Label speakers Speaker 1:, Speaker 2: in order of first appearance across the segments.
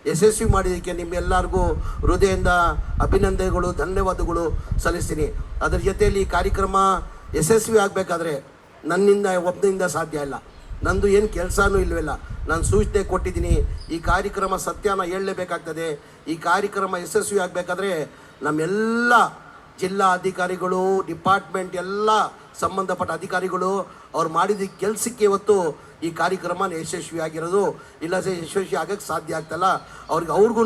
Speaker 1: ಯಶಸ್ವಿ ಮಾಡಿದ್ದಕ್ಕೆ ನಿಮ್ಮೆಲ್ಲರಿಗೂ ಹೃದಯದಿಂದ ಅಭಿನಂದನೆಗಳು, ಧನ್ಯವಾದಗಳು ಸಲ್ಲಿಸ್ತೀನಿ. ಅದರ ಜೊತೆಯಲ್ಲಿ ಈ ಕಾರ್ಯಕ್ರಮ ಯಶಸ್ವಿ ಆಗಬೇಕಾದ್ರೆ ನನ್ನಿಂದ ಒಬ್ಬನಿಂದ ಸಾಧ್ಯ ಇಲ್ಲ. ನಂದು ಏನು ಕೆಲಸನೂ ಇಲ್ಲವಿಲ್ಲ. ನಾನು ಸೂಚನೆ ಕೊಟ್ಟಿದ್ದೀನಿ. ಈ ಕಾರ್ಯಕ್ರಮ ಸತ್ಯನ ಹೇಳಲೇಬೇಕಾಗ್ತದೆ. ಈ ಕಾರ್ಯಕ್ರಮ ಯಶಸ್ವಿ ಆಗಬೇಕಾದ್ರೆ ನಮ್ಮೆಲ್ಲ ಜಿಲ್ಲಾ ಅಧಿಕಾರಿಗಳು, ಡಿಪಾರ್ಟ್ಮೆಂಟ್ ಎಲ್ಲ ಸಂಬಂಧಪಟ್ಟ ಅಧಿಕಾರಿಗಳು ಅವ್ರು ಮಾಡಿದ ಕೆಲಸಕ್ಕೆ ಇವತ್ತು ಈ ಕಾರ್ಯಕ್ರಮ ಯಶಸ್ವಿ ಆಗಿರೋದು. ಇಲ್ಲದೆ ಯಶಸ್ವಿ ಆಗೋಕ್ಕೆ ಸಾಧ್ಯ ಆಗ್ತಲ್ಲ. ಅವ್ರಿಗೂ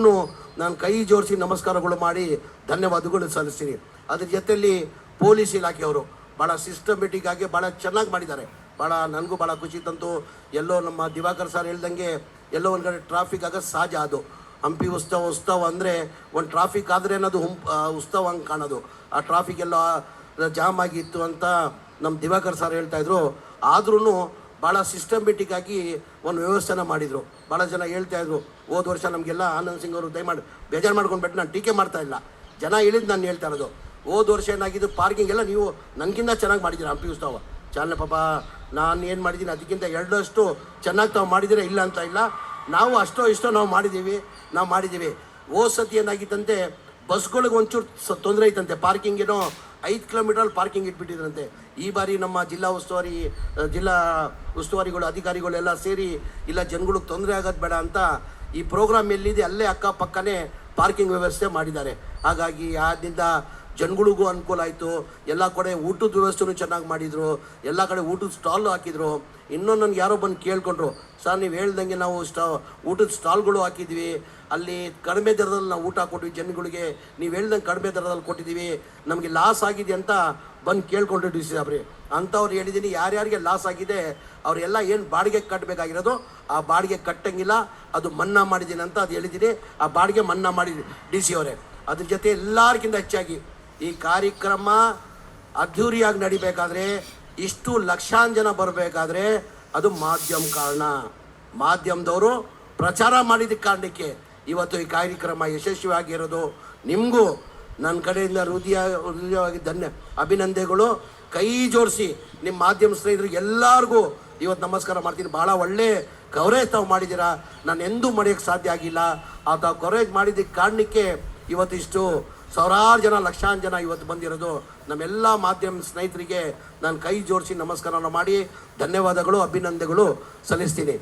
Speaker 1: ನಾನು ಕೈ ಜೋಡಿಸಿ ನಮಸ್ಕಾರಗಳು ಮಾಡಿ ಧನ್ಯವಾದಗಳು ಸಲ್ಲಿಸ್ತೀನಿ. ಅದ್ರ ಜೊತೆಯಲ್ಲಿ ಪೊಲೀಸ್ ಇಲಾಖೆಯವರು ಭಾಳ ಸಿಸ್ಟಮೆಟಿಕ್ ಆಗಿ ಭಾಳ ಚೆನ್ನಾಗಿ ಮಾಡಿದ್ದಾರೆ. ಭಾಳ ನನಗೂ ಭಾಳ ಖುಷಿ ತಂತು. ಎಲ್ಲೋ ನಮ್ಮ ದಿವಾಕರ್ ಸರ್ ಹೇಳ್ದಂಗೆ ಎಲ್ಲೋ ಒಂದು ಕಡೆ ಟ್ರಾಫಿಕ್ ಆಗೋದು ಸಹಜ. ಅದು ಹಂಪಿ ಉತ್ಸವ ಅಂದರೆ ಒಂದು ಟ್ರಾಫಿಕ್ ಆದರೆ ಅನ್ನೋದು ಉತ್ಸವ ಹಂಗೆ ಕಾಣೋದು. ಆ ಟ್ರಾಫಿಕ್ ಎಲ್ಲ ಜಾಮ್ ಆಗಿತ್ತು ಅಂತ ನಮ್ಮ ದಿವಾಕರ್ ಸರ್ ಹೇಳ್ತಾಯಿದ್ರು. ಆದ್ರೂ ಭಾಳ ಸಿಸ್ಟಮೆಟಿಕ್ ಆಗಿ ಒಂದು ವ್ಯವಸ್ಥೆನ ಮಾಡಿದರು. ಭಾಳ ಜನ ಹೇಳ್ತಾಯಿದ್ರು, ಹೋದ ವರ್ಷ ನಮಗೆಲ್ಲ ಆನಂದ್ ಸಿಂಗ್ ಅವರು ದಯಮಾಡಿ ಬೇಜಾರು ಮಾಡ್ಕೊಂಡ್ಬಿಟ್ಟು ನಾನು ಟೀಕೆ ಮಾಡ್ತಾಯಿಲ್ಲ, ಜನ ಹೇಳಿದ್ದು ನಾನು ಹೇಳ್ತಾ ಇರೋದು. ಹೋದ ವರ್ಷ ಏನಾಗಿದ್ದು ಪಾರ್ಕಿಂಗ್ ಎಲ್ಲ ನೀವು ನನಗಿಂತ ಚೆನ್ನಾಗಿ ಮಾಡಿದ್ದೀರ. ಹಂಪಿ ಉತ್ಸವ ಚಾಲನೆ ಪಾಪ ನಾನು ಏನು ಮಾಡಿದ್ದೀನಿ ಅದಕ್ಕಿಂತ ಎರಡಷ್ಟು ಚೆನ್ನಾಗಿ ತಾವು ಮಾಡಿದ್ದೀರ, ಇಲ್ಲ ಅಂತ ಇಲ್ಲ. ನಾವು ಅಷ್ಟೋ ಇಷ್ಟೋ ನಾವು ಮಾಡಿದ್ದೀವಿ. ಹೋದ ಸತಿ ಏನಾಗಿತ್ತಂತೆ, ಬಸ್ಗಳಿಗೆ ಒಂಚೂರು ತೊಂದರೆ ಐತಂತೆ. ಪಾರ್ಕಿಂಗ್ ಏನೋ 5 ಕಿಲೋಮೀಟ್ರಲ್ಲಿ ಪಾರ್ಕಿಂಗ್ ಇಟ್ಬಿಟ್ಟಿದ್ರಂತೆ. ಈ ಬಾರಿ ನಮ್ಮ ಜಿಲ್ಲಾ ಉಸ್ತುವಾರಿಗಳು ಅಧಿಕಾರಿಗಳು ಎಲ್ಲ ಸೇರಿ ಇಲ್ಲ ಜನಗಳಿಗೆ ತೊಂದರೆ ಆಗೋದು ಬೇಡ ಅಂತ ಈ ಪ್ರೋಗ್ರಾಮ್ ಎಲ್ಲಿದೆ ಅಲ್ಲೇ ಅಕ್ಕಪಕ್ಕನೇ ಪಾರ್ಕಿಂಗ್ ವ್ಯವಸ್ಥೆ ಮಾಡಿದ್ದಾರೆ. ಹಾಗಾಗಿ ಆದ್ದರಿಂದ ಜನಗಳಿಗೂ ಅನುಕೂಲ ಆಯಿತು. ಎಲ್ಲ ಕಡೆ ಊಟದ ವ್ಯವಸ್ಥೆನೂ ಚೆನ್ನಾಗಿ ಮಾಡಿದರು. ಎಲ್ಲ ಕಡೆ ಊಟದ ಸ್ಟಾಲು ಹಾಕಿದರು. ಇನ್ನೊಂದು ನನಗೆ ಯಾರೋ ಬಂದು ಕೇಳ್ಕೊಂಡ್ರು, ಸರ್ ನೀವು ಹೇಳ್ದಂಗೆ ನಾವು ಊಟದ ಸ್ಟಾಲ್ಗಳು ಹಾಕಿದ್ವಿ, ಅಲ್ಲಿ ಕಡಿಮೆ ದರದಲ್ಲಿ ನಾವು ಊಟ ಕೊಟ್ವಿ ಜನಗಳಿಗೆ, ನೀವು ಹೇಳ್ದಂಗೆ ಕಡಿಮೆ ದರದಲ್ಲಿ ಕೊಟ್ಟಿದ್ದೀವಿ, ನಮಗೆ ಲಾಸ್ ಆಗಿದೆ ಅಂತ ಬಂದು ಕೇಳ್ಕೊಂಡ್ರು ಡಿ ಸಿ ಸಾಬ್ರಿ. ಅಂಥವ್ರು ಹೇಳಿದ್ದೀನಿ, ಯಾರ್ಯಾರಿಗೆ ಲಾಸ್ ಆಗಿದೆ ಅವರೆಲ್ಲ ಏನು ಬಾಡಿಗೆ ಕಟ್ಟಬೇಕಾಗಿರೋದು ಆ ಬಾಡಿಗೆ ಕಟ್ಟಂಗಿಲ್ಲ, ಅದು ಮನ್ನಾ ಮಾಡಿದ್ದೀನಿ ಅಂತ ಅದು ಹೇಳಿದ್ದೀನಿ. ಆ ಬಾಡಿಗೆ ಮನ್ನಾ ಮಾಡಿದ್ದೀನಿ ಡಿ ಸಿ ಅವರೇ. ಅದ್ರ ಜೊತೆ ಎಲ್ಲರಿಗಿಂತ ಹೆಚ್ಚಾಗಿ ಈ ಕಾರ್ಯಕ್ರಮ ಅದ್ಧೂರಿಯಾಗಿ ನಡಿಬೇಕಾದ್ರೆ, ಇಷ್ಟು ಲಕ್ಷಾಂತರ ಜನ ಬರಬೇಕಾದ್ರೆ ಅದು ಮಾಧ್ಯಮ ಕಾರಣ. ಮಾಧ್ಯಮದವರು ಪ್ರಚಾರ ಮಾಡಿದ ಕಾರಣಕ್ಕೆ ಇವತ್ತು ಈ ಕಾರ್ಯಕ್ರಮ ಯಶಸ್ವಿಯಾಗಿರೋದು. ನಿಮಗೂ ನನ್ನ ಕಡೆಯಿಂದ ಹೃದಯವಾಗಿ ಅಭಿನಂದನೆಗಳು. ಕೈ ಜೋಡಿಸಿ ನಿಮ್ಮ ಮಾಧ್ಯಮ ಸ್ನೇಹಿತರಿಗೆ ಎಲ್ಲರಿಗೂ ಇವತ್ತು ನಮಸ್ಕಾರ ಮಾಡ್ತೀನಿ. ಭಾಳ ಒಳ್ಳೆ ಕವರೇಜ್ ತಾವು ಮಾಡಿದ್ದೀರಾ. ನಾನು ಎಂದೂ ಮಾಡೋಕ್ಕೆ ಸಾಧ್ಯ ಆಗಿಲ್ಲ. ಆ ತಾವು ಕವರೇಜ್ ಮಾಡಿದ್ದಕ್ಕೆ ಕಾರಣಕ್ಕೆ ಇವತ್ತು ಇಷ್ಟು ಸಾವಿರಾರು ಜನ, ಲಕ್ಷಾಂತರ ಜನ ಇವತ್ತು ಬಂದಿರೋದು. ನಮ್ಮೆಲ್ಲ ಮಾಧ್ಯಮ ಸ್ನೇಹಿತರಿಗೆ ನಾನು ಕೈ ಜೋಡಿಸಿ ನಮಸ್ಕಾರನ ಮಾಡಿ ಧನ್ಯವಾದಗಳು, ಅಭಿನಂದನೆಗಳು ಸಲ್ಲಿಸ್ತೀನಿ.